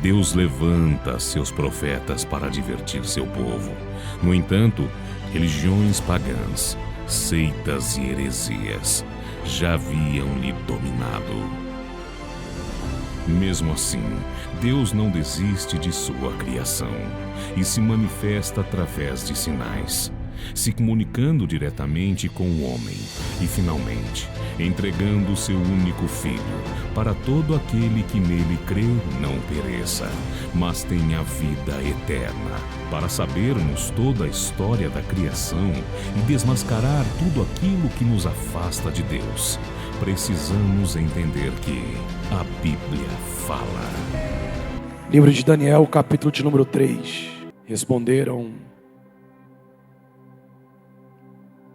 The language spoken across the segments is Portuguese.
Deus levanta seus profetas para divertir seu povo. No entanto, religiões pagãs, seitas e heresias já haviam-lhe dominado. Mesmo assim, Deus não desiste de sua criação e se manifesta através de sinais, se comunicando diretamente com o homem e, finalmente, entregando seu único Filho para todo aquele que nele crê não pereça, mas tenha vida eterna. Para sabermos toda a história da criação e desmascarar tudo aquilo que nos afasta de Deus, precisamos entender que a Bíblia fala. Livro de Daniel, capítulo de número 3. Responderam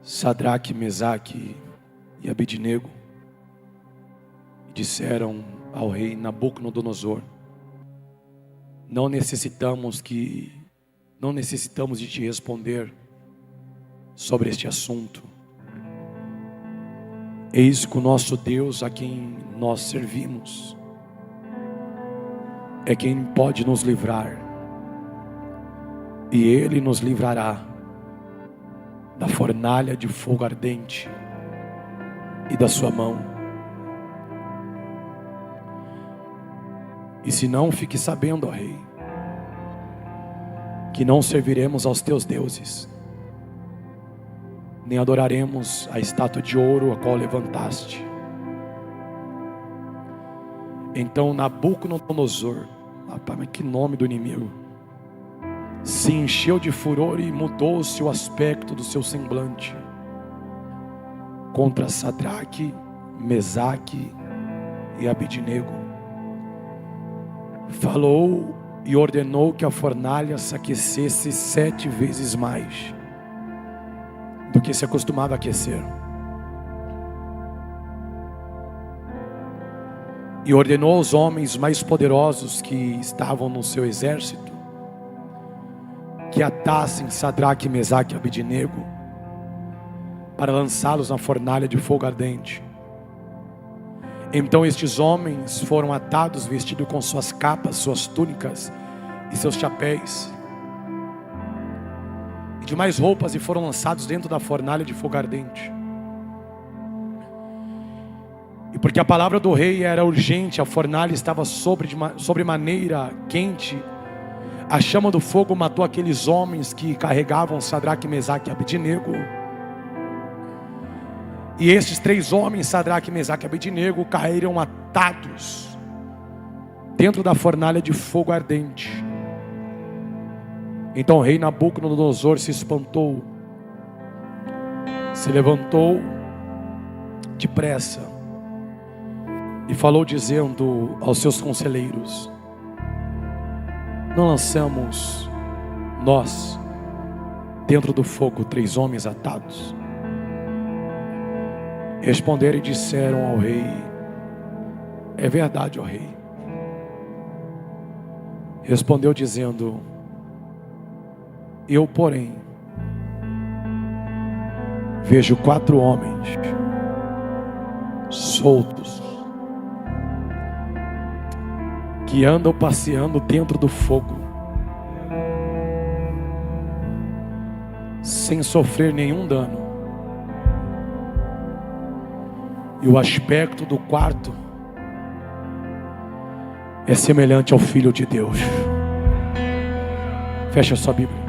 Sadraque, Mesaque e Abednego e disseram ao rei Nabucodonosor: Não necessitamos de te responder sobre este assunto. Eis que o nosso Deus, a quem nós servimos, é quem pode nos livrar, e Ele nos livrará da fornalha de fogo ardente e da sua mão. E se não, fique sabendo, ó rei, que não serviremos aos teus deuses, nem adoraremos a estátua de ouro a qual levantaste. Então Nabucodonosor, rapaz, mas que nome do inimigo, se encheu de furor e mudou-se o aspecto do seu semblante contra Sadraque, Mesaque e Abednego. Falou e ordenou que a fornalha se aquecesse 7 vezes mais do que se acostumava a aquecer. E ordenou aos homens mais poderosos que estavam no seu exército que atassem Sadraque, Mesaque e Abednego para lançá-los na fornalha de fogo ardente. Então estes homens foram atados, vestidos com suas capas, suas túnicas e seus chapéus e demais roupas, e foram lançados dentro da fornalha de fogo ardente. E porque a palavra do rei era urgente, a fornalha estava sobremaneira quente, a chama do fogo matou aqueles homens que carregavam Sadraque, Mesaque e Abednego. E esses 3 homens, Sadraque, Mesaque e Abednego, caíram atados dentro da fornalha de fogo ardente. Então o rei Nabucodonosor se espantou, se levantou depressa e falou dizendo aos seus conselheiros: Não lançamos nós dentro do fogo 3 homens atados? Responderam e disseram ao rei: É verdade, ó rei. Respondeu dizendo: Eu, porém, vejo 4 homens soltos que andam passeando dentro do fogo, sem sofrer nenhum dano. E o aspecto do quarto é semelhante ao Filho de Deus. Fecha sua Bíblia.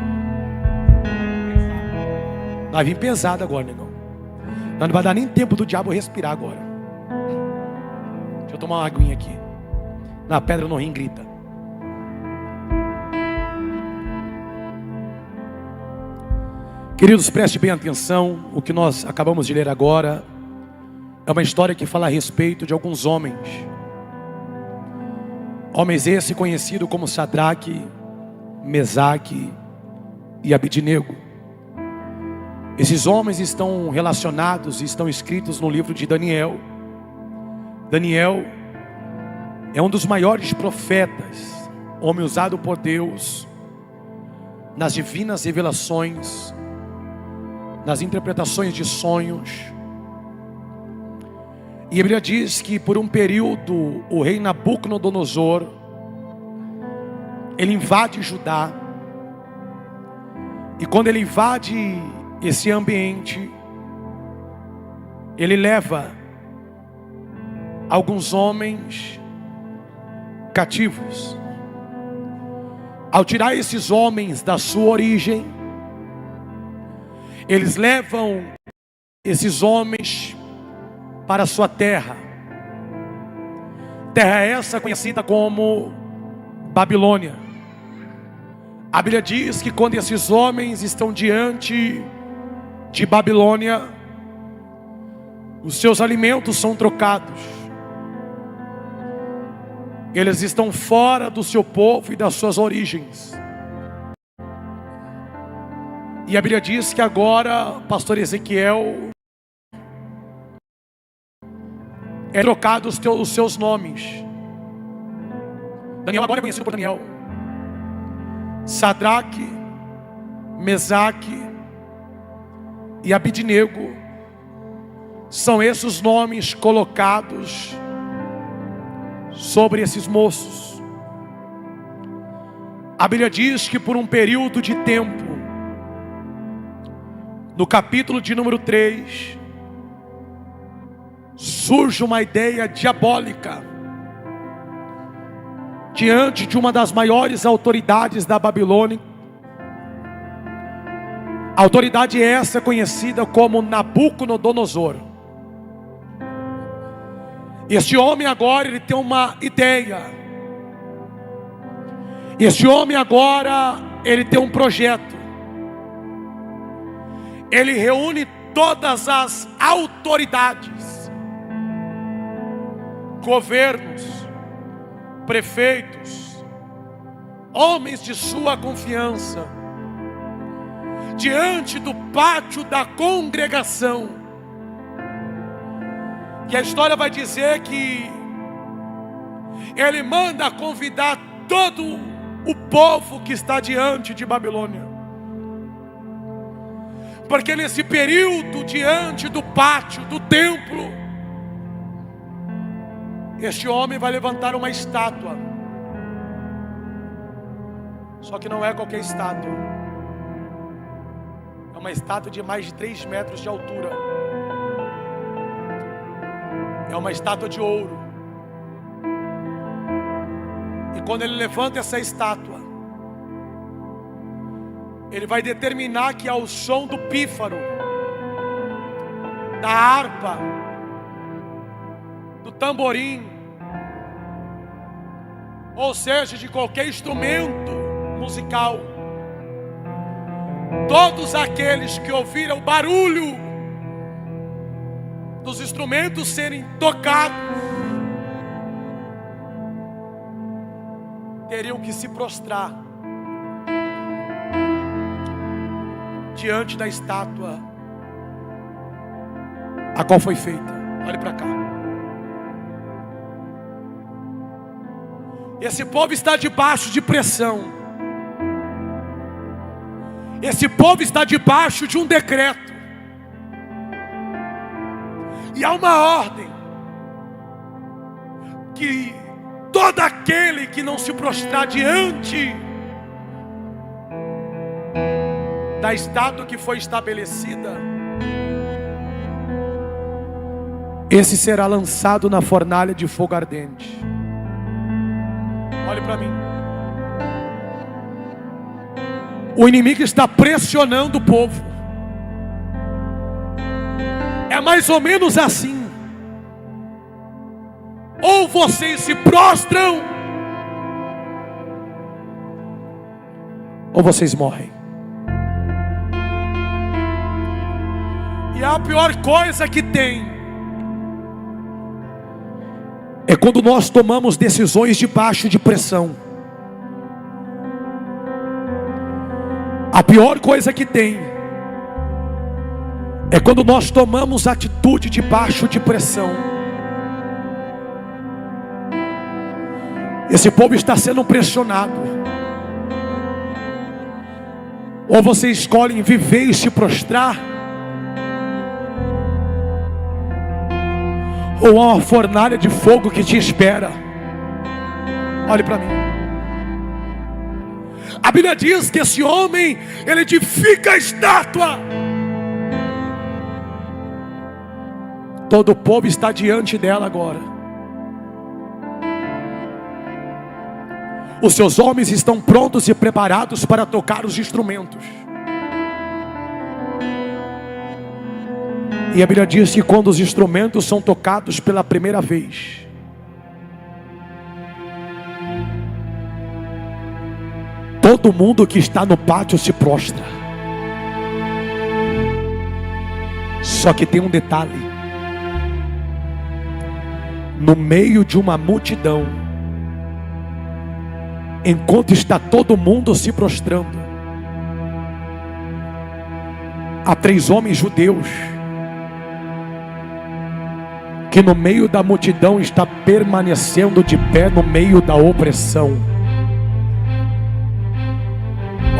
Vai vir pesado agora, negão. Não vai dar nem tempo do diabo respirar agora. Deixa eu tomar uma aguinha aqui. Na pedra no rim grita. Queridos, preste bem atenção. O que nós acabamos de ler agora é uma história que fala a respeito de alguns homens. Homens esse conhecido como Sadraque, Mesaque e Abednego. Esses homens estão relacionados e estão escritos no livro de Daniel. Daniel é um dos maiores profetas, homem usado por Deus nas divinas revelações, nas interpretações de sonhos. E a Bíblia diz que por um período o rei Nabucodonosor ele invade Judá. E quando ele invade esse ambiente, ele leva alguns homens cativos. Ao tirar esses homens da sua origem, eles levam esses homens para a sua terra. Terra essa conhecida como Babilônia. A Bíblia diz que quando esses homens estão diante de Babilônia, os seus alimentos são trocados. Eles estão fora do seu povo e das suas origens. E a Bíblia diz que agora, pastor Ezequiel, é trocado os seus nomes. Daniel agora é conhecido por Daniel. Sadraque, Mesaque e Abidnego são esses os nomes colocados sobre esses moços. A Bíblia diz que por um período de tempo, no capítulo de número 3, surge uma ideia diabólica diante de uma das maiores autoridades da Babilônia. A autoridade essa é conhecida como Nabucodonosor. Este homem agora, ele tem uma ideia. Este homem agora, ele tem um projeto. Ele reúne todas as autoridades, governos, prefeitos, homens de sua confiança, diante do pátio da congregação. E a história vai dizer que ele manda convidar todo o povo que está diante de Babilônia, porque nesse período diante do pátio do templo, este homem vai levantar uma estátua. Só que não é qualquer estátua. É uma estátua de mais de 3 metros de altura. É uma estátua de ouro. E quando ele levanta essa estátua, ele vai determinar que ao som do pífaro, da harpa, do tamborim, ou seja, de qualquer instrumento musical, todos aqueles que ouviram o barulho dos instrumentos serem tocados teriam que se prostrar diante da estátua a qual foi feita. Olhe para cá. Esse povo está debaixo de pressão. Esse povo está debaixo de um decreto. E há uma ordem que todo aquele que não se prostrar diante da estátua que foi estabelecida, esse será lançado na fornalha de fogo ardente. Olhe para mim. O inimigo está pressionando o povo. É mais ou menos assim. Ou vocês se prostram, ou vocês morrem. E a pior coisa que tem é quando nós tomamos decisões debaixo de pressão. A pior coisa que tem é quando nós tomamos atitude debaixo de pressão. Esse povo está sendo pressionado. Ou você escolhe viver e se prostrar, ou há uma fornalha de fogo que te espera. Olhe para mim. A Bíblia diz que esse homem, ele edifica a estátua. Todo o povo está diante dela agora. Os seus homens estão prontos e preparados para tocar os instrumentos. E a Bíblia diz que quando os instrumentos são tocados pela primeira vez, todo mundo que está no pátio se prostra. Só que tem um detalhe: no meio de uma multidão, enquanto está todo mundo se prostrando, há 3 homens judeus que no meio da multidão está permanecendo de pé no meio da opressão.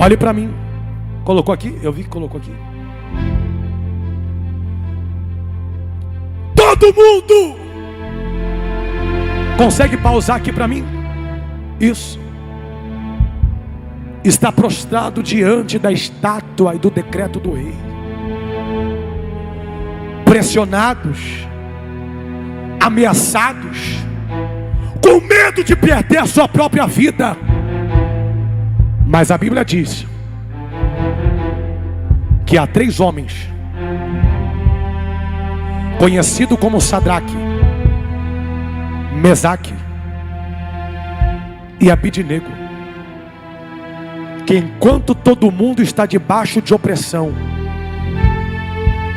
Olhe para mim. Colocou aqui? Eu vi que colocou aqui. Todo mundo consegue pausar aqui para mim? Isso. Está prostrado diante da estátua e do decreto do rei, pressionados, ameaçados, com medo de perder a sua própria vida. Mas a Bíblia diz que há 3 homens, conhecido como Sadraque, Mesaque e Abidnego, que enquanto todo mundo está debaixo de opressão,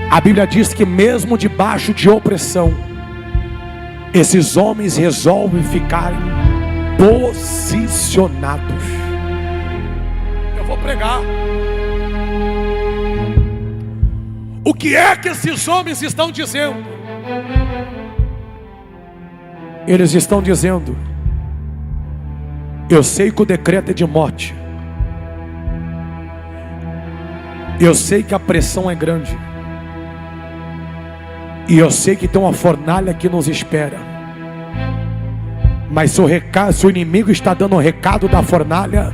a Bíblia diz que mesmo debaixo de opressão, esses homens resolvem ficarem posicionados. Eu vou pregar. O que é que esses homens estão dizendo? Eles estão dizendo: eu sei que o decreto é de morte, eu sei que a pressão é grande, e eu sei que tem uma fornalha que nos espera. Mas se o inimigo está dando um recado da fornalha,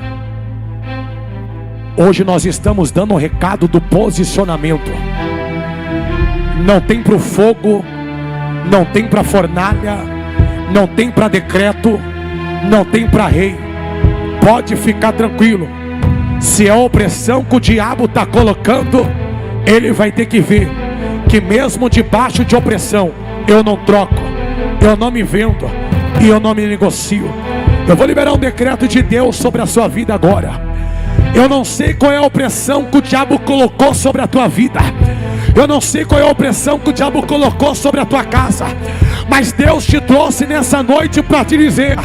hoje nós estamos dando um recado do posicionamento. Não tem para o fogo, não tem para fornalha, não tem para decreto, não tem para rei. Pode ficar tranquilo. Se é a opressão que o diabo está colocando, ele vai ter que ver que mesmo debaixo de opressão, eu não troco, eu não me vendo e eu não me negocio. Eu vou liberar um decreto de Deus sobre a sua vida agora. Eu não sei qual é a opressão que o diabo colocou sobre a tua vida, eu não sei qual é a opressão que o diabo colocou sobre a tua casa, mas Deus te trouxe nessa noite para te dizer: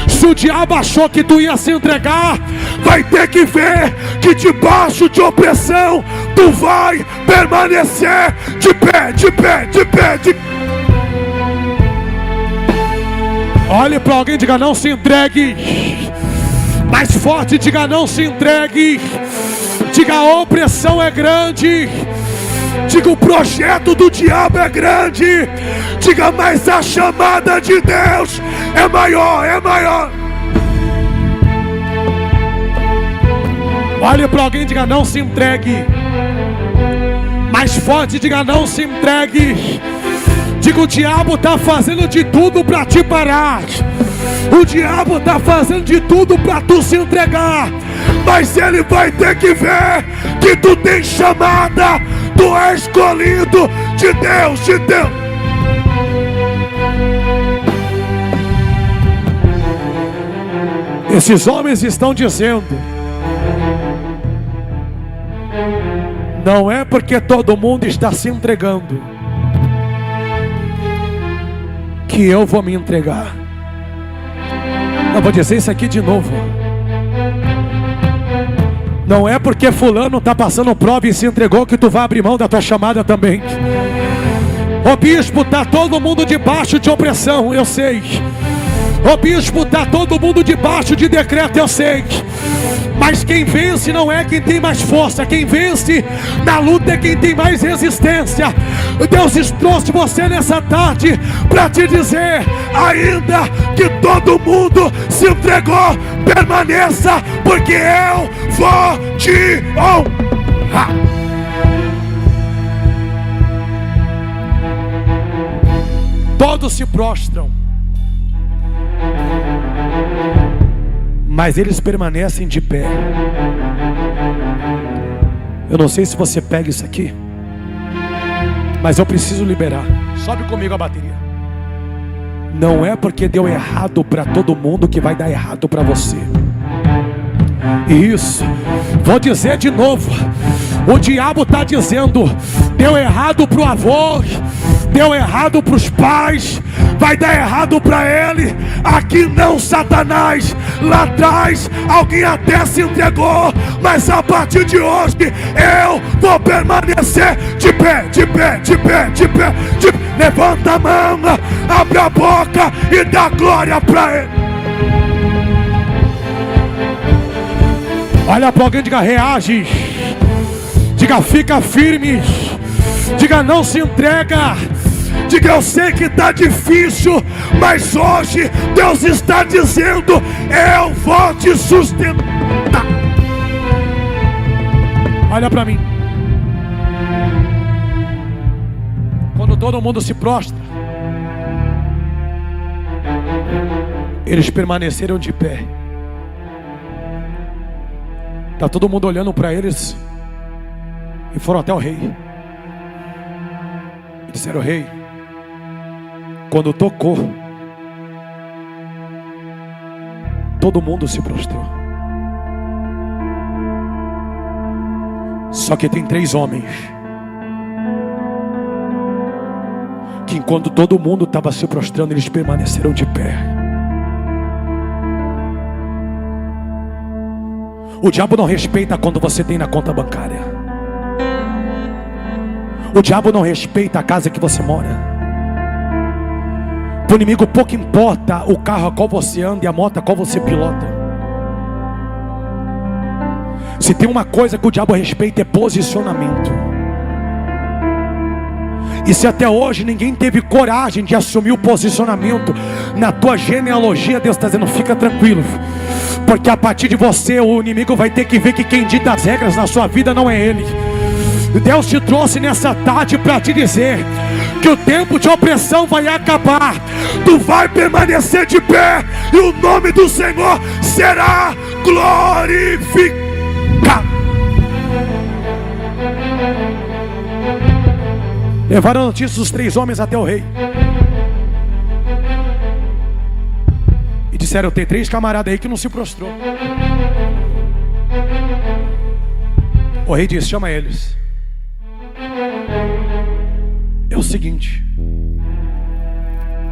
se o diabo achou que tu ia se entregar, vai ter que ver que debaixo de opressão tu vai permanecer de pé, de pé, de pé, de pé. Olhe para alguém e diga: não se entregue. Mais forte, diga: não se entregue. Diga: a opressão é grande. Diga: o projeto do diabo é grande. Diga: mas a chamada de Deus é maior, é maior. Olhe para alguém e diga: não se entregue. Mais forte, diga: não se entregue. Diga: o diabo está fazendo de tudo para te parar. O diabo está fazendo de tudo para tu se entregar, mas ele vai ter que ver que tu tem chamada, tu és escolhido de Deus, de Deus. Esses homens estão dizendo: não é porque todo mundo está se entregando que eu vou me entregar. Eu vou dizer isso aqui de novo. Não é porque fulano está passando prova e se entregou que tu vai abrir mão da tua chamada também. Ô bispo, está todo mundo debaixo de opressão, eu sei. Ô bispo, está todo mundo debaixo de decreto, eu sei. Mas quem vence não é quem tem mais força. Quem vence na luta é quem tem mais resistência. Deus trouxe você nessa tarde para te dizer: ainda que todo mundo se entregou, permaneça, porque eu vou te honrar. Todos se prostram, mas eles permanecem de pé. Eu não sei se você pega isso aqui, mas eu preciso liberar. Sobe comigo a bateria. Não é porque deu errado para todo mundo que vai dar errado para você. Isso, vou dizer de novo. O diabo está dizendo: deu errado para o avô, deu errado para os pais, vai dar errado para ele. Aqui não, Satanás. Lá atrás alguém até se entregou, mas a partir de hoje eu vou permanecer de pé, de pé, de pé, de pé, de pé. Levanta a mão, abre a boca e dá glória para ele. Olha para alguém e diga: reage. Diga: fica firme. Diga: não se entrega. Diga: eu sei que está difícil, mas hoje Deus está dizendo: eu vou te sustentar. Olha para mim. Quando todo mundo se prostra, eles permaneceram de pé. Está todo mundo olhando para eles e foram até o rei. E disseram: rei, quando tocou, todo mundo se prostrou. Só que tem 3 homens que, enquanto todo mundo estava se prostrando, eles permaneceram de pé. O diabo não respeita quando você tem na conta bancária. O diabo não respeita a casa que você mora. Para o inimigo pouco importa o carro a qual você anda e a moto a qual você pilota. Se tem uma coisa que o diabo respeita, é posicionamento. E se até hoje ninguém teve coragem de assumir o posicionamento na tua genealogia, Deus está dizendo: fica tranquilo, porque a partir de você o inimigo vai ter que ver que quem dita as regras na sua vida não é ele. Deus te trouxe nessa tarde para te dizer que o tempo de opressão vai acabar. Tu vai permanecer de pé e o nome do Senhor será glorificado. Levaram a notícia dos 3 homens até o rei e disseram: tem 3 camaradas aí que não se prostrou. O rei disse: chama eles. É o seguinte,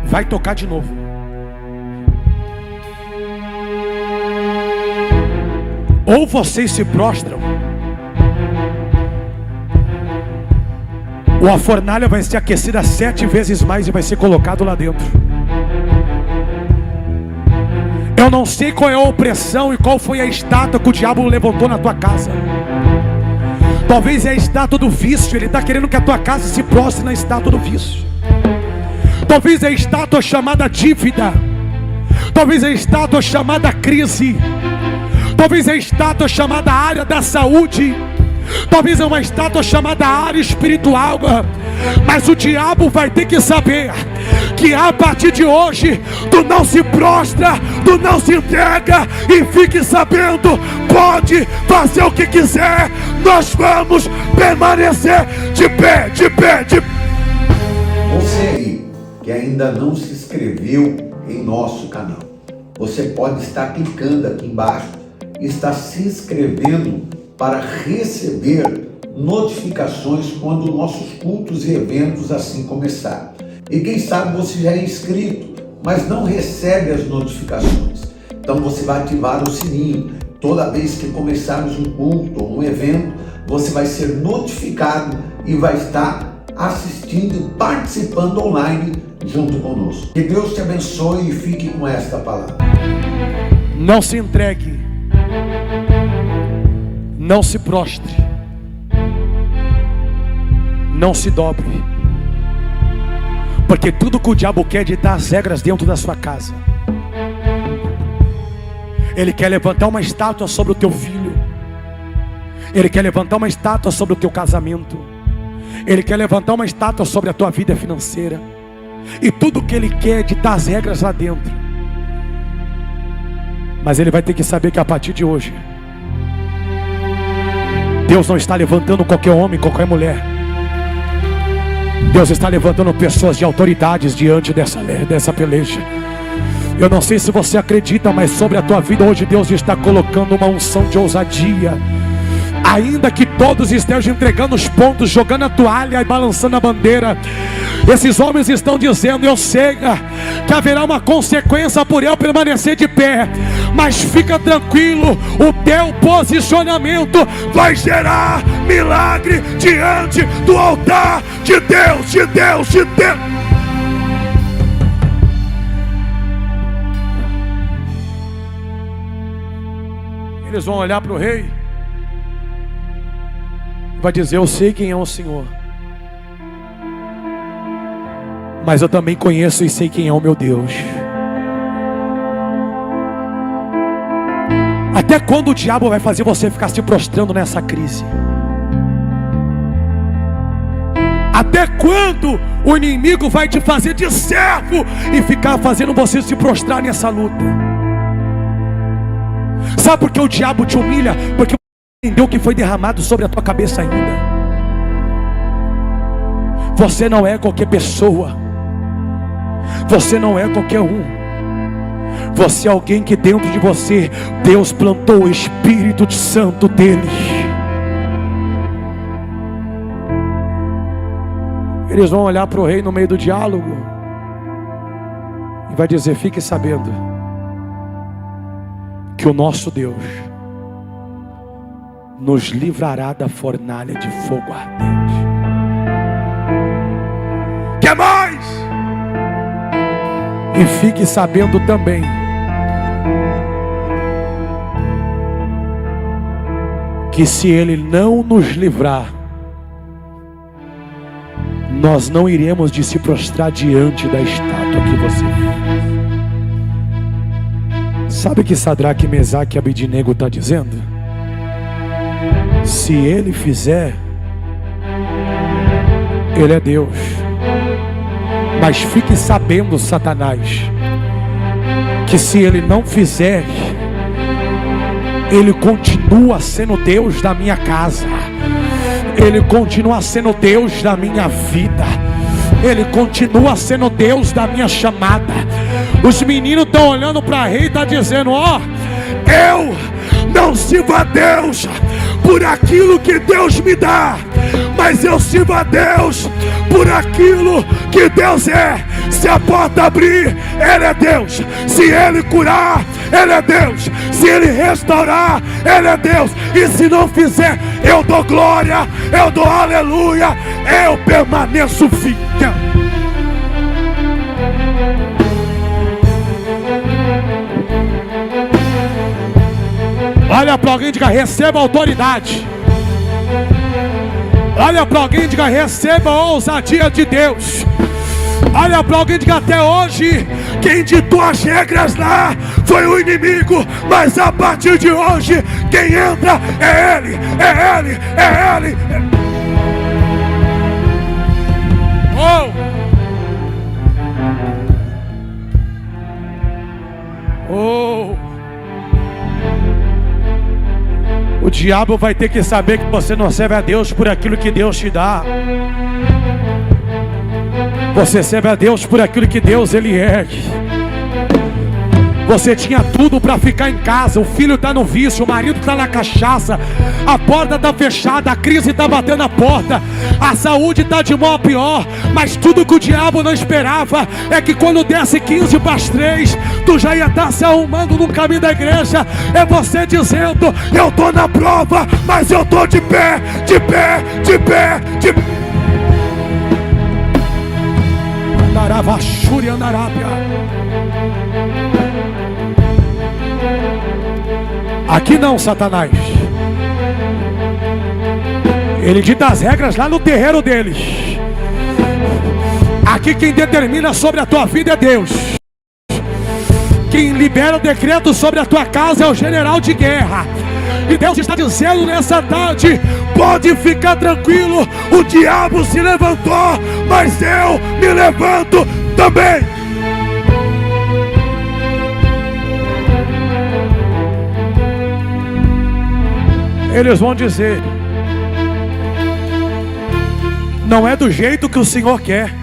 vai tocar de novo. Ou vocês se prostram, ou a fornalha vai ser aquecida 7 vezes mais e vai ser colocado lá dentro. Eu não sei qual é a opressão e qual foi a estátua que o diabo levantou na tua casa. Talvez é a estátua do vício. Ele está querendo que a tua casa se prostre na estátua do vício. Talvez é a estátua chamada dívida. Talvez é a estátua chamada crise. Talvez é a estátua chamada área da saúde. Talvez é uma estátua chamada área espiritual. Mas o diabo vai ter que saber que a partir de hoje tu não se prostra, tu não se entrega. E fique sabendo, pode fazer o que quiser, nós vamos permanecer de pé, de pé, de pé. Você aí que ainda não se inscreveu em nosso canal, você pode estar clicando aqui embaixo e estar se inscrevendo para receber notificações quando nossos cultos e eventos assim começar. E quem sabe você já é inscrito, mas não recebe as notificações. Então você vai ativar o sininho. Toda vez que começarmos um culto ou um evento, você vai ser notificado e vai estar assistindo e participando online junto conosco. Que Deus te abençoe e fique com esta palavra. Não se entregue Não se prostre, não se dobre, porque tudo que o diabo quer é ditar as regras dentro da sua casa. Ele quer levantar uma estátua sobre o teu filho, ele quer levantar uma estátua sobre o teu casamento, ele quer levantar uma estátua sobre a tua vida financeira, e tudo que ele quer é ditar as regras lá dentro. Mas ele vai ter que saber que a partir de hoje, Deus não está levantando qualquer homem, qualquer mulher. Deus está levantando pessoas de autoridades diante dessa peleja. Eu não sei se você acredita, mas sobre a tua vida hoje Deus está colocando uma unção de ousadia. Ainda que todos estejam entregando os pontos, jogando a toalha e balançando a bandeira, esses homens estão dizendo: eu sei que haverá uma consequência por eu permanecer de pé, mas fica tranquilo, o teu posicionamento vai gerar milagre diante do altar de Deus, de Deus, de Deus. Eles vão olhar para o rei, vai dizer: eu sei quem é o Senhor, mas eu também conheço e sei quem é o meu Deus. Até quando o diabo vai fazer você ficar se prostrando nessa crise? Até quando o inimigo vai te fazer de servo e ficar fazendo você se prostrar nessa luta? Sabe por que o diabo te humilha? Porque você entendeu que foi derramado sobre a tua cabeça ainda. Você não é qualquer pessoa, você não é qualquer um. Você é alguém que dentro de você Deus plantou o Espírito Santo dele. Eles vão olhar para o rei no meio do diálogo e vai dizer: fique sabendo que o nosso Deus nos livrará da fornalha de fogo ardente. Quer mais? E fique sabendo também que se ele não nos livrar, nós não iremos de se prostrar diante da estátua que você fez. Sabe o que Sadraque, Mesaque e Abednego está dizendo? Se ele fizer, ele é Deus. Mas fique sabendo, Satanás, que se ele não fizer, ele continua sendo Deus da minha casa, ele continua sendo Deus da minha vida, ele continua sendo Deus da minha chamada. Os meninos estão olhando para o rei e estão dizendo: ó, eu não sirvo a Deus por aquilo que Deus me dá, mas eu sirvo a Deus por aquilo que Deus é. Se a porta abrir, Ele é Deus. Se Ele curar, Ele é Deus. Se Ele restaurar, Ele é Deus. E se não fizer, eu dou glória, eu dou aleluia, eu permaneço fiel. Olha para alguém e diga: receba autoridade. Olha para alguém e diga: receba a ousadia de Deus. Olha para alguém e diga: até hoje quem ditou as regras lá foi o inimigo, mas a partir de hoje quem entra é Ele, é Ele, é Ele. O diabo vai ter que saber que você não serve a Deus por aquilo que Deus te dá. Você serve a Deus por aquilo que Deus Ele é. Você tinha tudo para ficar em casa, o filho está no vício, o marido está na cachaça, a porta está fechada, a crise está batendo a porta, a saúde está de mal a pior, mas tudo que o diabo não esperava é que quando desse 15 para as 3, tu já ia estar se arrumando no caminho da igreja. É você dizendo: eu estou na prova, mas eu estou de pé, de pé, de pé, de pé. Andaravachuri Andarábia. Aqui não, Satanás. Ele dita as regras lá no terreiro deles. Aqui quem determina sobre a tua vida é Deus. Quem libera o decreto sobre a tua casa é o general de guerra. E Deus está dizendo nessa tarde: pode ficar tranquilo, o diabo se levantou, mas eu me levanto também. Eles vão dizer: não é do jeito que o Senhor quer.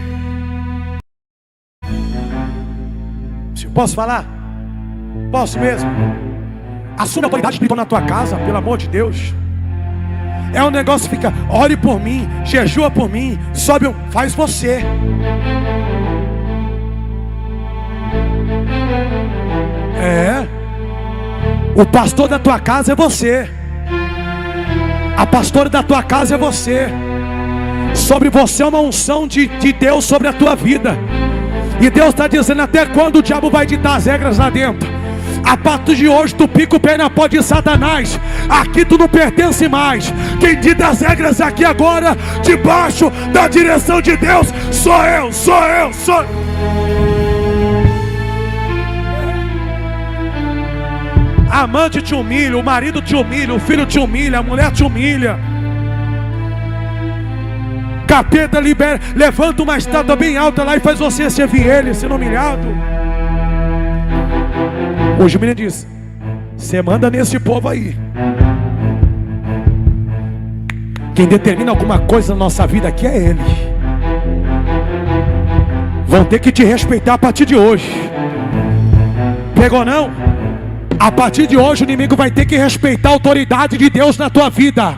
Posso falar? Posso mesmo? Assume a autoridade espiritual na tua casa, pelo amor de Deus. É um negócio que fica: ore por mim, jejua por mim, sobe, faz você. O pastor da tua casa é você. A pastora da tua casa é você. Sobre você é uma unção de Deus sobre a tua vida. E Deus está dizendo: até quando o diabo vai ditar as regras lá dentro? A partir de hoje tu pica o pé na pó de Satanás. Aqui tu não pertence mais. Quem dita as regras aqui agora, debaixo da direção de Deus, sou eu. A amante te humilha, o marido te humilha, o filho te humilha, a mulher te humilha. Capeta libera, levanta uma estátua bem alta lá e faz você servir ele, sendo humilhado. Hoje o menino diz: você manda nesse povo aí. Quem determina alguma coisa na nossa vida aqui é ele. Vão ter que te respeitar a partir de hoje. Pegou não? A partir de hoje o inimigo vai ter que respeitar a autoridade de Deus na tua vida.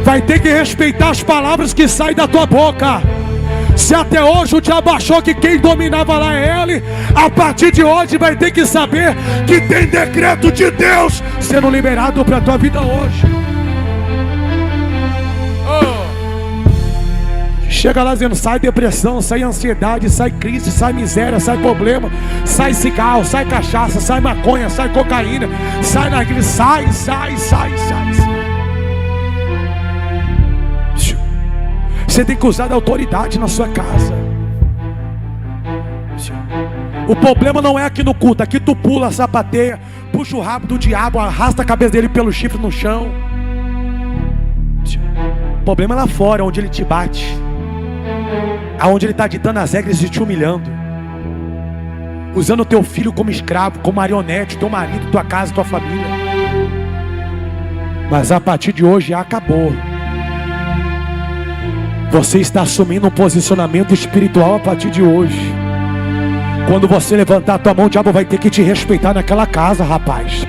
Vai ter que respeitar as palavras que saem da tua boca. Se até hoje o diabo achou que quem dominava lá é ele, a partir de hoje vai ter que saber que tem decreto de Deus sendo liberado para a tua vida hoje. Chega lá dizendo: sai depressão, sai ansiedade, sai crise, sai miséria, sai problema, sai cigarro, sai cachaça, sai maconha, sai cocaína, sai narguilha, sai. Você tem que usar da autoridade na sua casa. O problema não é aqui no culto. Aqui tu pula, sapateia, puxa o rabo do diabo, arrasta a cabeça dele pelo chifre no chão. O problema é lá fora, onde ele te bate, aonde ele está ditando as regras e te humilhando, usando o teu filho como escravo, como marionete, teu marido, tua casa, tua família. Mas a partir de hoje acabou. Você está assumindo um posicionamento espiritual a partir de hoje. Quando você levantar a tua mão, o diabo vai ter que te respeitar naquela casa, rapaz.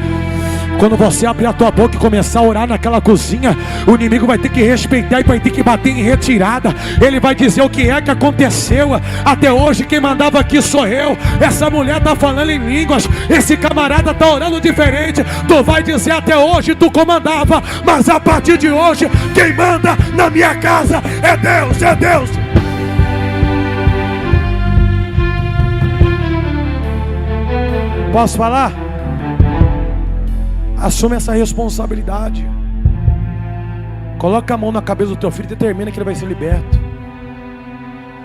Quando você abrir a tua boca e começar a orar naquela cozinha, o inimigo vai ter que respeitar e vai ter que bater em retirada. Ele vai dizer o que é que aconteceu. Até hoje quem mandava aqui sou eu. Essa mulher está falando em línguas, esse camarada está orando diferente. Tu vai dizer: até hoje tu comandava, mas a partir de hoje quem manda na minha casa é Deus, é Deus. Posso falar? Assume essa responsabilidade. Coloca a mão na cabeça do teu filho e determina que ele vai ser liberto.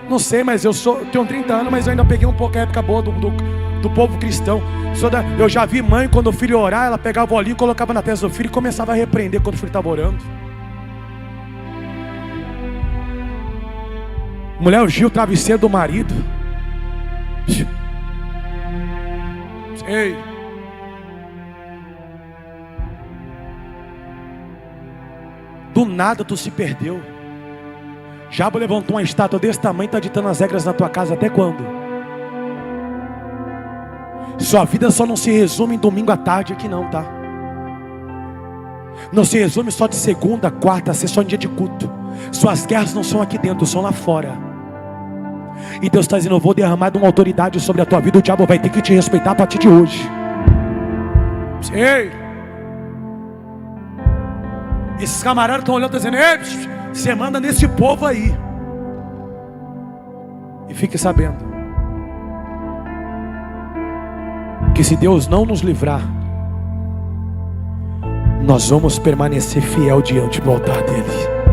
Não sei, mas eu tenho 30 anos, mas eu ainda peguei um pouco a época boa do povo cristão. Eu já vi mãe, quando o filho orar, ela pegava o olhinho, colocava na testa do filho e começava a repreender quando o filho estava orando. Mulher ungiu o travesseiro do marido. Ei. Do nada tu se perdeu. Diabo levantou uma estátua desse tamanho, está ditando as regras na tua casa até quando? Sua vida só não se resume em domingo à tarde aqui não, tá? Não se resume só de segunda, quarta, sexta, só em dia de culto. Suas guerras não são aqui dentro, são lá fora. E Deus está dizendo: eu vou derramar uma autoridade sobre a tua vida. O diabo vai ter que te respeitar a partir de hoje. Ei! Esses camaradas estão olhando e dizendo: ei, você manda nesse povo aí. E fique sabendo que se Deus não nos livrar, nós vamos permanecer fiel diante do altar dele.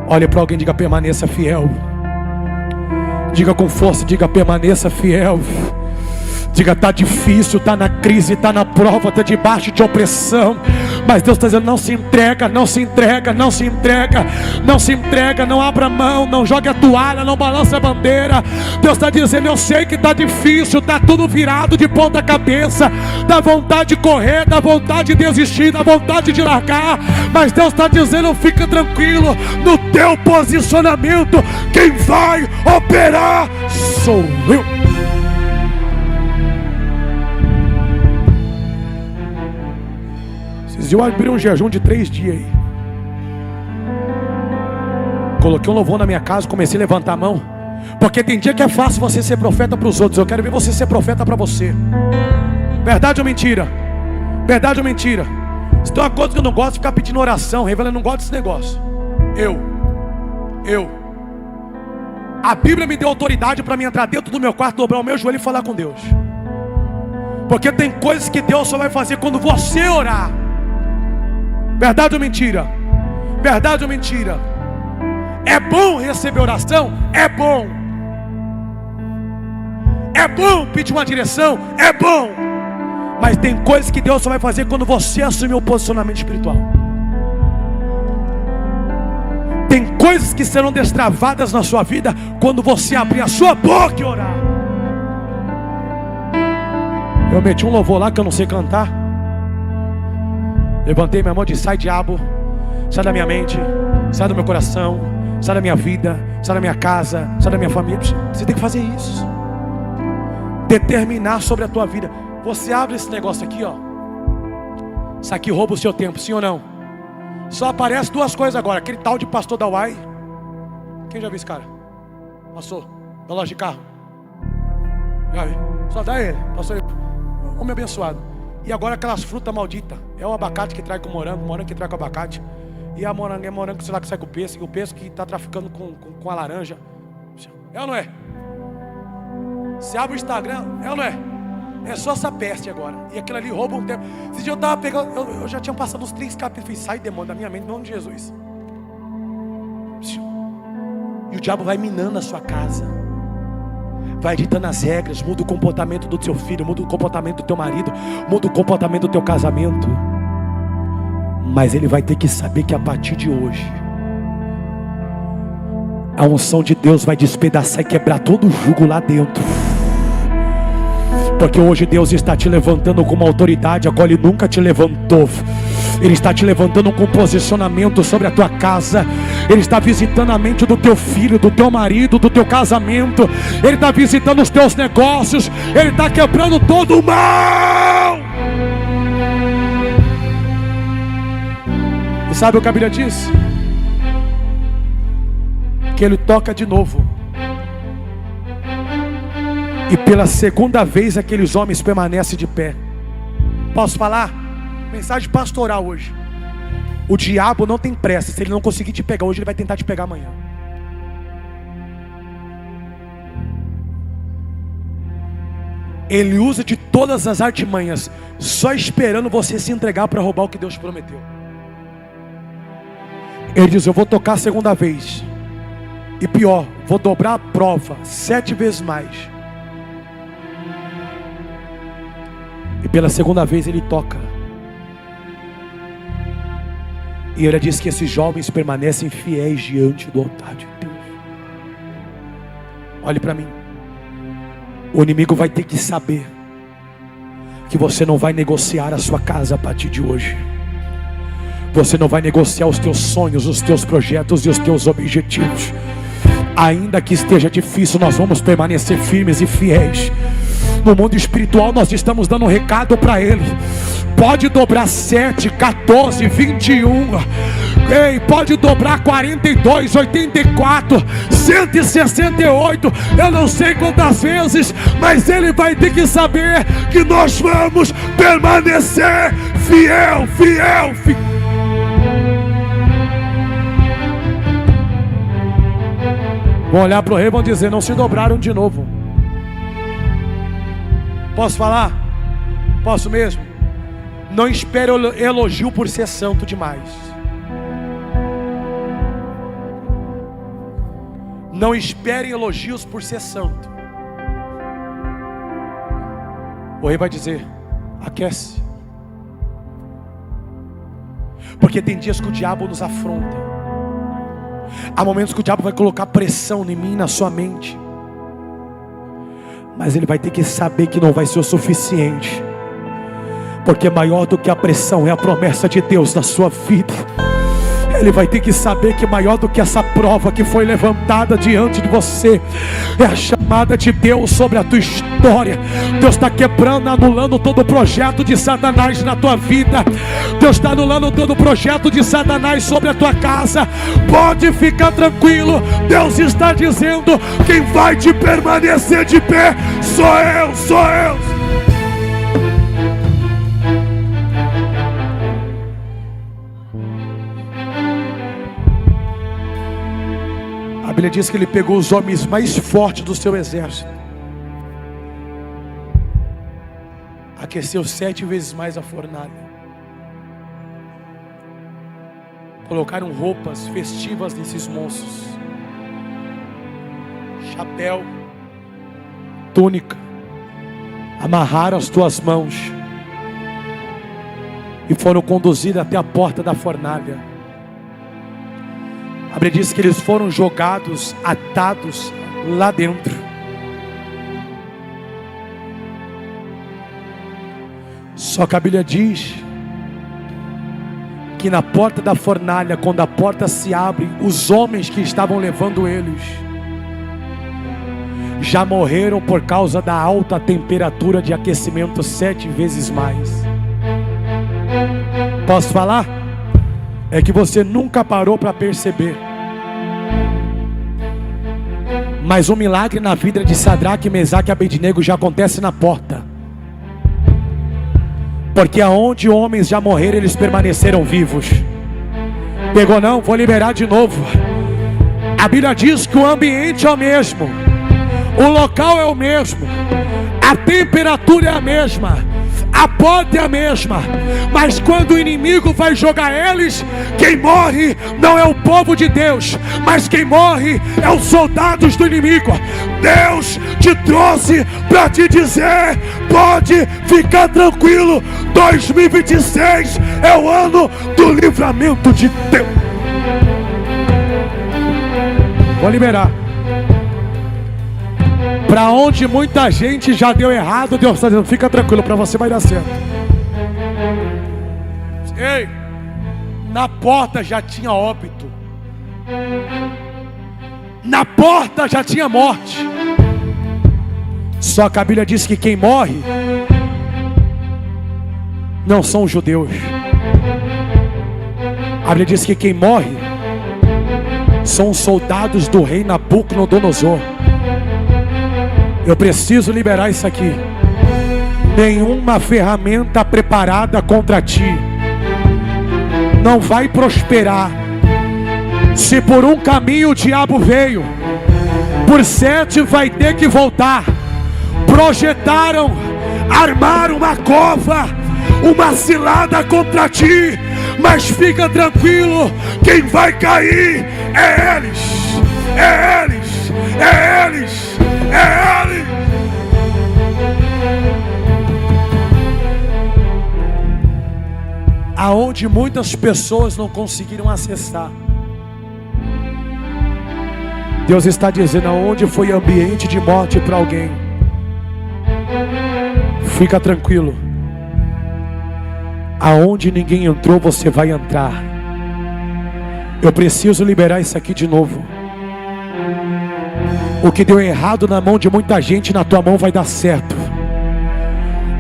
Olhe para alguém e diga: permaneça fiel. Diga com força, diga: permaneça fiel. Diga: está difícil, está na crise, está na prova, está debaixo de opressão, mas Deus está dizendo: não se entrega, não se entrega, não se entrega, não se entrega, não abra mão, não jogue a toalha, não balance a bandeira. Deus está dizendo: eu sei que está difícil, está tudo virado de ponta cabeça, dá vontade de correr, dá vontade de desistir, dá vontade de largar, mas Deus está dizendo: fica tranquilo, no teu posicionamento, quem vai operar sou eu. Eu abri um jejum de 3 dias aí. Coloquei um louvor na minha casa, comecei a levantar a mão. Porque tem dia que é fácil você ser profeta para os outros. Eu quero ver você ser profeta para você. Verdade ou mentira? Verdade ou mentira? Se tem uma coisa que eu não gosto, de ficar pedindo oração, revelando, eu não gosto desse negócio. A Bíblia me deu autoridade para mim entrar dentro do meu quarto, dobrar o meu joelho e falar com Deus. Porque tem coisas que Deus só vai fazer quando você orar. Verdade ou mentira? Verdade ou mentira? É bom receber oração? É bom. É bom pedir uma direção? É bom. Mas tem coisas que Deus só vai fazer quando você assumir o posicionamento espiritual. Tem coisas que serão destravadas na sua vida quando você abrir a sua boca e orar. Eu meti um louvor lá que eu não sei cantar. Levantei minha mão e disse: sai, diabo, sai da minha mente, sai do meu coração, sai da minha vida, sai da minha casa, sai da minha família. Você tem que fazer isso. Determinar sobre a tua vida. Você abre esse negócio aqui, ó. Isso aqui rouba o seu tempo, sim ou não? Só aparece 2 coisas agora. Aquele tal de pastor da UAI. Quem já viu esse cara? Pastor da loja de carro. Já vi. Só dá ele. Pastor, homem abençoado. E agora aquelas frutas malditas. É o abacate que traz com morango, o morango que traz com abacate. E a morango é morango, sei lá, que sai com o pêssego. E o pêssego que está traficando com a laranja. É ou não é? Você abre o Instagram, é ou não é? É só essa peste agora. E aquilo ali rouba um tempo. Esse dia eu estava pegando, eu já tinha passado uns 3 capítulos. Sai, demônio, da minha mente, em nome de Jesus. E o diabo vai minando a sua casa. Vai ditando as regras, muda o comportamento do teu filho, muda o comportamento do teu marido, muda o comportamento do teu casamento. Mas ele vai ter que saber que a partir de hoje, a unção de Deus vai despedaçar e quebrar todo o jugo lá dentro. Porque hoje Deus está te levantando com uma autoridade a qual Ele nunca te levantou. Ele está te levantando com posicionamento sobre a tua casa. Ele está visitando a mente do teu filho, do teu marido, do teu casamento. Ele está visitando os teus negócios. Ele está quebrando todo o mal. E sabe o que a Bíblia diz? Que Ele toca de novo. E pela segunda vez aqueles homens permanecem de pé. Posso falar? Mensagem pastoral hoje. O diabo não tem pressa. Se ele não conseguir te pegar hoje, ele vai tentar te pegar amanhã. Ele usa de todas as artimanhas, só esperando você se entregar para roubar o que Deus prometeu. Ele diz: eu vou tocar a segunda vez. E pior, vou dobrar a prova 7 vezes mais. E pela segunda vez ele toca. E ele diz que esses jovens permanecem fiéis diante do altar de Deus. Olhe para mim. O inimigo vai ter que saber que você não vai negociar a sua casa a partir de hoje. Você não vai negociar os teus sonhos, os teus projetos e os teus objetivos. Ainda que esteja difícil, nós vamos permanecer firmes e fiéis. No mundo espiritual nós estamos dando um recado para ele. Pode dobrar 7, 14, 21. Ei, pode dobrar 42, 84, 168. Eu não sei quantas vezes, mas ele vai ter que saber que nós vamos permanecer fiel. Vão olhar para o rei e vão dizer: não se dobraram de novo. Posso falar? Posso mesmo? Não espere elogio por ser santo demais. Não esperem elogios por ser santo. O rei vai dizer: aquece. Porque tem dias que o diabo nos afronta. Há momentos que o diabo vai colocar pressão em mim, na sua mente. Mas ele vai ter que saber que não vai ser o suficiente. Porque maior do que a pressão é a promessa de Deus na sua vida. Ele vai ter que saber que maior do que essa prova que foi levantada diante de você é a chamada de Deus sobre a tua história. Deus está quebrando, anulando todo o projeto de Satanás na tua vida. Deus está anulando todo o projeto de Satanás sobre a tua casa. Pode ficar tranquilo. Deus está dizendo: quem vai te permanecer de pé sou eu, sou eu. A Bíblia diz que ele pegou os homens mais fortes do seu exército, aqueceu 7 vezes mais a fornalha, colocaram roupas festivas nesses moços, chapéu, túnica, amarraram as tuas mãos e foram conduzidos até a porta da fornalha. A Bíblia diz que eles foram jogados, atados lá dentro. Só que a Bíblia diz que na porta da fornalha, quando a porta se abre, os homens que estavam levando eles já morreram por causa da alta temperatura de aquecimento 7 vezes mais. Posso falar? É que você nunca parou para perceber. Mas um milagre na vida de Sadraque, Mesaque e Abednego já acontece na porta. Porque aonde homens já morreram, eles permaneceram vivos. Pegou não? Vou liberar de novo. A Bíblia diz que o ambiente é o mesmo, o local é o mesmo, a temperatura é a mesma, a porta é a mesma, mas quando o inimigo vai jogar eles, quem morre não é o povo de Deus, mas quem morre é os soldados do inimigo. Deus te trouxe para te dizer: pode ficar tranquilo, 2026 é o ano do livramento de Deus. Vou liberar. Para onde muita gente já deu errado, Deus está dizendo: fica tranquilo, para você vai dar certo. Ei, na porta já tinha óbito, na porta já tinha morte. Só que a Bíblia diz que quem morre não são os judeus. A Bíblia diz que quem morre são os soldados do rei Nabucodonosor. Eu preciso liberar isso aqui. Nenhuma ferramenta preparada contra ti não vai prosperar. Se por um caminho o diabo veio, por 7 vai ter que voltar. Projetaram, armaram uma cova, uma cilada contra ti, mas fica tranquilo, quem vai cair é eles, é eles, é eles, é eles. Aonde muitas pessoas não conseguiram acessar, Deus está dizendo: aonde foi ambiente de morte para alguém, fica tranquilo, aonde ninguém entrou, você vai entrar. Eu preciso liberar isso aqui de novo. O que deu errado na mão de muita gente, na tua mão vai dar certo.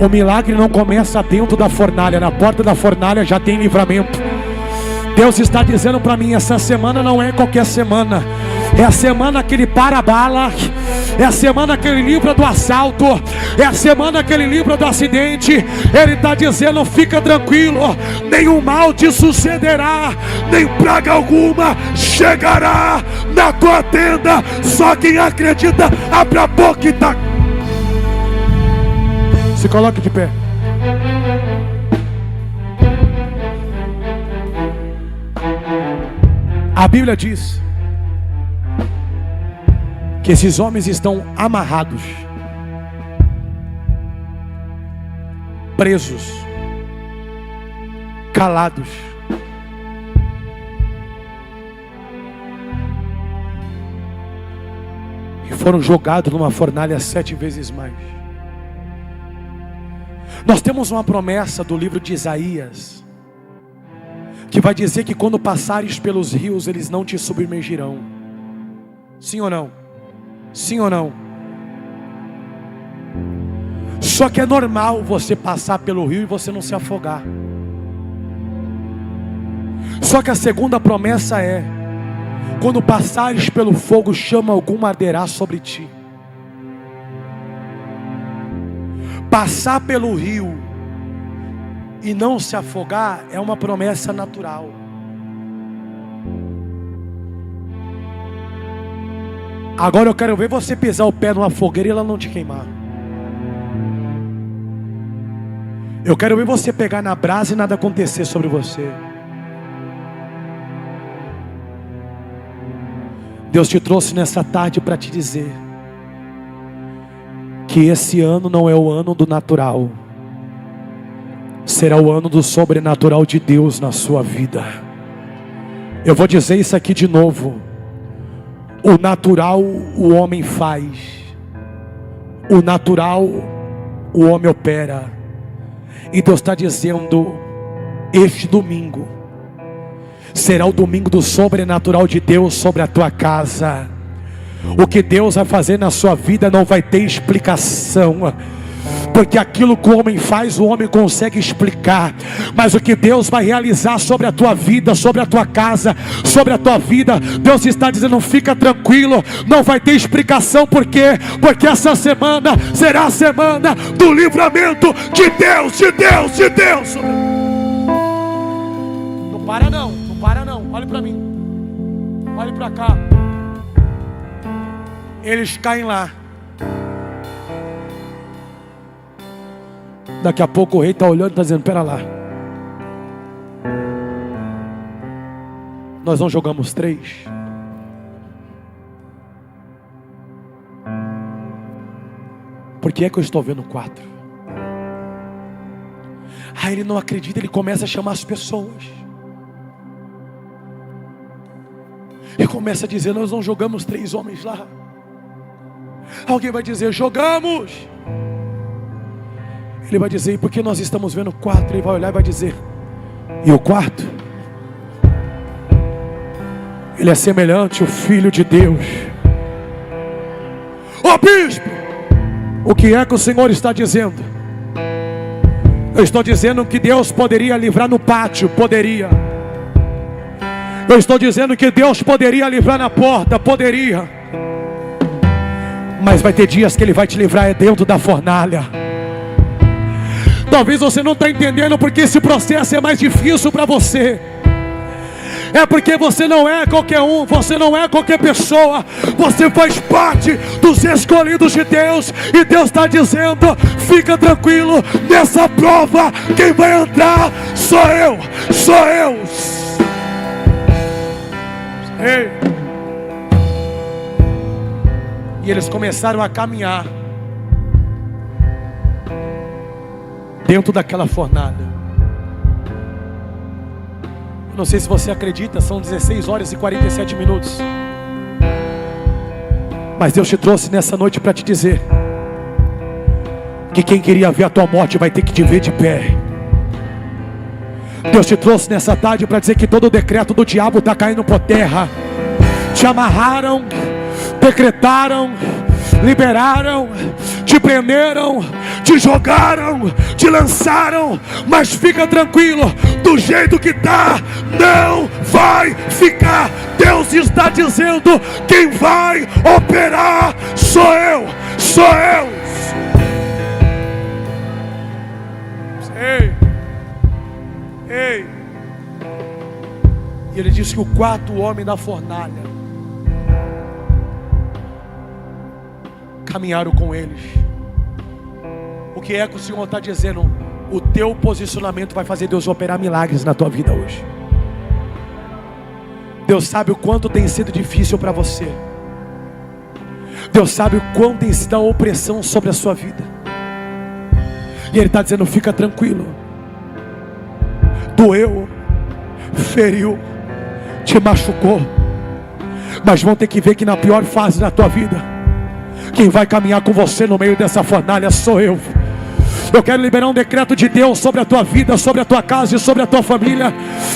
O milagre não começa dentro da fornalha, na porta da fornalha já tem livramento. Deus está dizendo para mim: essa semana não é qualquer semana, é a semana que Ele para a bala, é a semana que Ele livra do assalto, é a semana que Ele livra do acidente. Ele está dizendo: fica tranquilo, nenhum mal te sucederá, nem praga alguma chegará na tua tenda. Só quem acredita, abre a boca e tá. Se coloque de pé. A Bíblia diz que esses homens estão amarrados, presos, calados, e foram jogados numa fornalha 7 vezes mais. Nós temos uma promessa do livro de Isaías, que vai dizer que quando passares pelos rios, eles não te submergirão. Sim ou não? Sim ou não? Só que é normal você passar pelo rio e você não se afogar. Só que a segunda promessa é: quando passares pelo fogo, chama alguma arderá sobre ti. Passar pelo rio e não se afogar é uma promessa natural. Agora eu quero ver você pisar o pé numa fogueira e ela não te queimar. Eu quero ver você pegar na brasa e nada acontecer sobre você. Deus te trouxe nessa tarde para te dizer que esse ano não é o ano do natural, será o ano do sobrenatural de Deus na sua vida. Eu vou dizer isso aqui de novo. O natural o homem faz, o natural o homem opera. E Deus está dizendo: este domingo será o domingo do sobrenatural de Deus sobre a tua casa. O que Deus vai fazer na sua vida não vai ter explicação, porque aquilo que o homem faz, o homem consegue explicar. Mas o que Deus vai realizar sobre a tua vida, sobre a tua casa, sobre a tua vida, Deus está dizendo: fica tranquilo, não vai ter explicação. Por quê? Porque essa semana será a semana do livramento de Deus, de Deus, de Deus. Não para não, não para não. Olhe para mim, olhe para cá. Eles caem lá. Daqui a pouco o rei está olhando e está dizendo: pera lá, nós não jogamos 3? Por que é que eu estou vendo 4? Aí ele não acredita, ele começa a chamar as pessoas. E começa a dizer: nós não jogamos 3 homens lá. Alguém vai dizer: jogamos. Ele vai dizer: e por que nós estamos vendo 4? Ele vai olhar e vai dizer: e o 4? Ele é semelhante ao Filho de Deus. Ô bispo, o que é que o Senhor está dizendo? Eu estou dizendo que Deus poderia livrar no pátio, poderia. Eu estou dizendo que Deus poderia livrar na porta, poderia. Mas vai ter dias que Ele vai te livrar dentro da fornalha. Talvez você não está entendendo porque esse processo é mais difícil para você. É porque você não é qualquer um, você não é qualquer pessoa. Você faz parte dos escolhidos de Deus. E Deus está dizendo: fica tranquilo, nessa prova quem vai entrar sou eu, sou eu. Ei. E eles começaram a caminhar dentro daquela fornalha. Eu não sei se você acredita, são 16 horas e 47 minutos. Mas Deus te trouxe nessa noite para te dizer que quem queria ver a tua morte vai ter que te ver de pé. Deus te trouxe nessa tarde para dizer que todo o decreto do diabo está caindo por terra. Te amarraram, decretaram, liberaram, te prenderam, te jogaram, te lançaram. Mas fica tranquilo, do jeito que está, não vai ficar. Deus está dizendo: quem vai operar sou eu, sou eu. Ei, ei. E ele disse que o 4º homem da fornalha caminharam com eles. O que é que o Senhor está dizendo? O teu posicionamento vai fazer Deus operar milagres na tua vida hoje. Deus sabe o quanto tem sido difícil para você. Deus sabe o quão tem sido a opressão sobre a sua vida. E Ele está dizendo: fica tranquilo. Doeu, feriu, te machucou, mas vão ter que ver que na pior fase da tua vida, quem vai caminhar com você no meio dessa fornalha sou eu. Eu quero liberar um decreto de Deus sobre a tua vida, sobre a tua casa e sobre a tua família.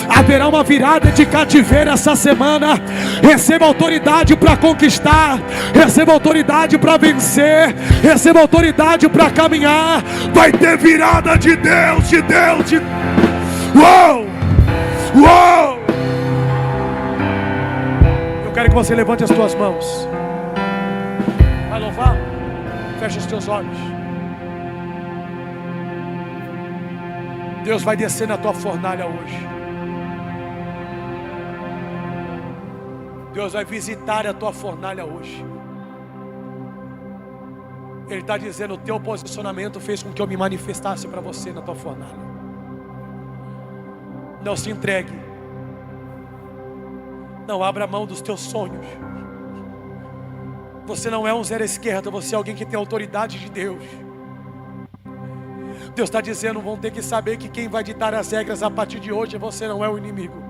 Haverá uma virada de cativeiro essa semana. Receba autoridade para conquistar, receba autoridade para vencer, receba autoridade para caminhar. Vai ter virada de Deus, de Deus, de... Uou! Uou! Eu quero que você levante as tuas mãos. Vai louvar? Fecha os teus olhos. Deus vai descer na tua fornalha hoje. Deus vai visitar a tua fornalha hoje. Ele está dizendo: o teu posicionamento fez com que eu me manifestasse para você na tua fornalha. Não se entregue. Não abra mão dos teus sonhos. Você não é um zero à esquerda, você é alguém que tem autoridade de Deus. Deus está dizendo: vão ter que saber que quem vai ditar as regras a partir de hoje, você não é o inimigo.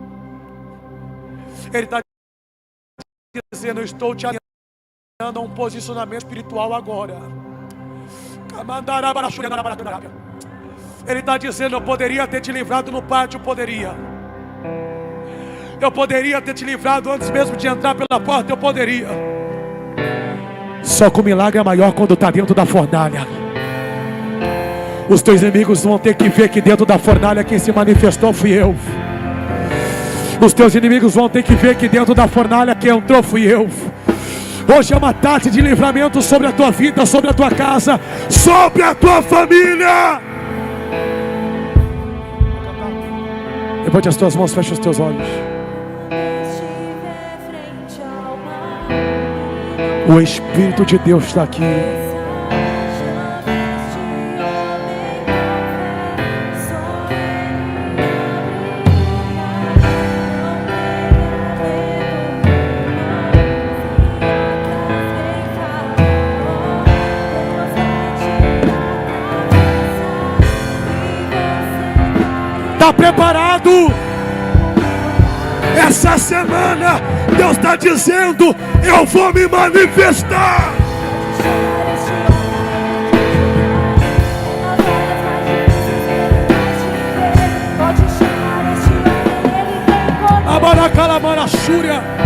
Ele está dizendo: eu estou te alinhando a um posicionamento espiritual agora. Ele está dizendo: eu poderia ter te livrado no pátio, poderia. Eu poderia ter te livrado antes mesmo de entrar pela porta, eu poderia. Só que o milagre é maior quando está dentro da fornalha. Os teus inimigos vão ter que ver que dentro da fornalha quem se manifestou fui eu. Os teus inimigos vão ter que ver que dentro da fornalha quem entrou fui eu. Hoje é uma tarde de livramento sobre a tua vida, sobre a tua casa, sobre a tua família. Levante as tuas mãos, fecha os teus olhos. O Espírito de Deus está aqui. Está preparado? Essa semana Deus está dizendo: eu vou me manifestar. Abaracalamarachúria.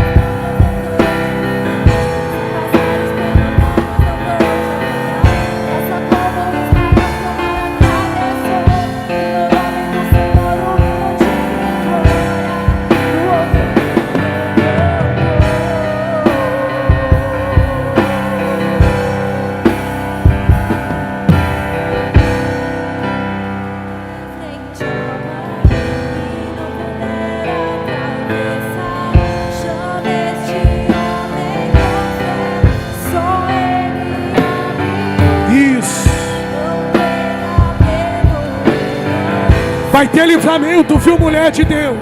Vai ter livramento, viu, mulher de Deus?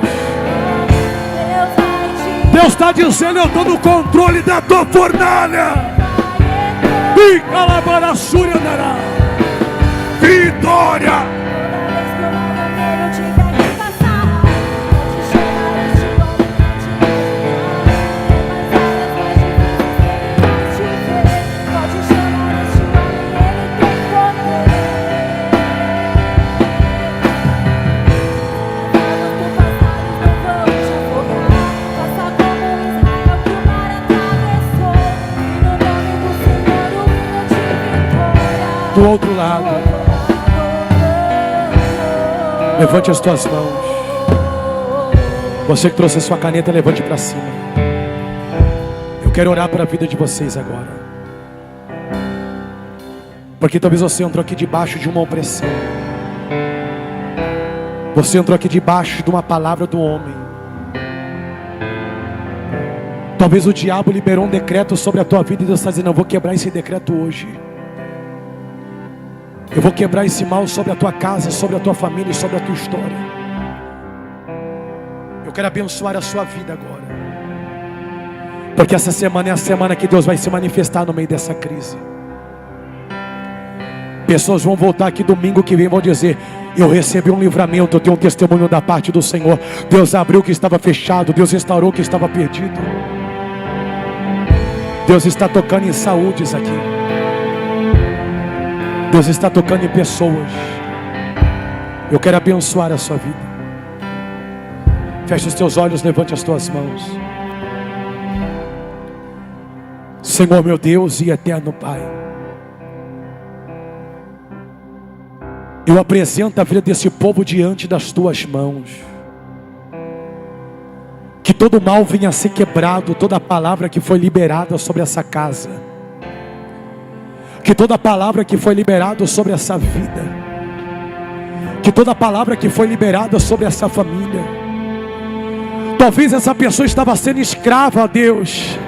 Deus está dizendo: eu estou no controle da tua fornalha. E calabaraçúria andará. Vitória. Do outro lado, levante as tuas mãos. Você que trouxe a sua caneta, levante para cima. Eu quero orar para a vida de vocês agora, porque talvez você entrou aqui debaixo de uma opressão. Você entrou aqui debaixo de uma palavra do homem. Talvez o diabo liberou um decreto sobre a tua vida e Deus está dizendo: eu vou quebrar esse decreto hoje. Eu vou quebrar esse mal sobre a tua casa, sobre a tua família e sobre a tua história. Eu quero abençoar a sua vida agora. Porque essa semana é a semana que Deus vai se manifestar no meio dessa crise. Pessoas vão voltar aqui domingo que vem e vão dizer: eu recebi um livramento, eu tenho um testemunho da parte do Senhor. Deus abriu o que estava fechado, Deus restaurou o que estava perdido. Deus está tocando em saúdes aqui. Deus está tocando em pessoas. Eu quero abençoar a sua vida. Feche os teus olhos, levante as tuas mãos. Senhor meu Deus e eterno Pai, eu apresento a vida desse povo diante das tuas mãos. Que todo mal venha a ser quebrado, toda palavra que foi liberada sobre essa casa, que toda palavra que foi liberada sobre essa vida, que toda palavra que foi liberada sobre essa família. Talvez essa pessoa estava sendo escrava, ó Deus,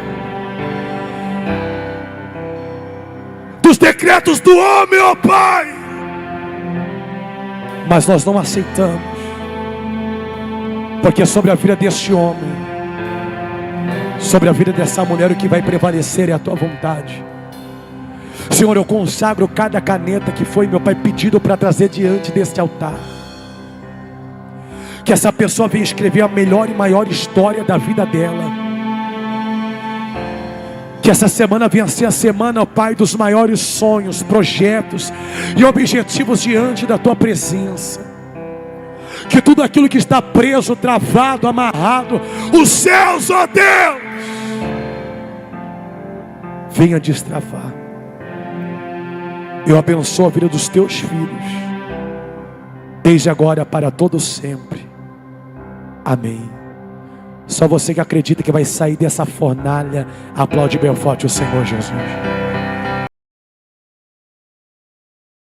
dos decretos do homem, ó Pai. Mas nós não aceitamos, porque sobre a vida deste homem, sobre a vida dessa mulher, o que vai prevalecer é a tua vontade. Senhor, eu consagro cada caneta que foi, meu Pai, pedido para trazer diante deste altar. Que essa pessoa venha escrever a melhor e maior história da vida dela. Que essa semana venha ser a semana, ó Pai, dos maiores sonhos, projetos e objetivos diante da tua presença. Que tudo aquilo que está preso, travado, amarrado, os céus, ó Deus, venha destravar. Eu abençoo a vida dos teus filhos, desde agora para todo sempre. Amém. Só você que acredita que vai sair dessa fornalha, aplaude bem forte o Senhor Jesus.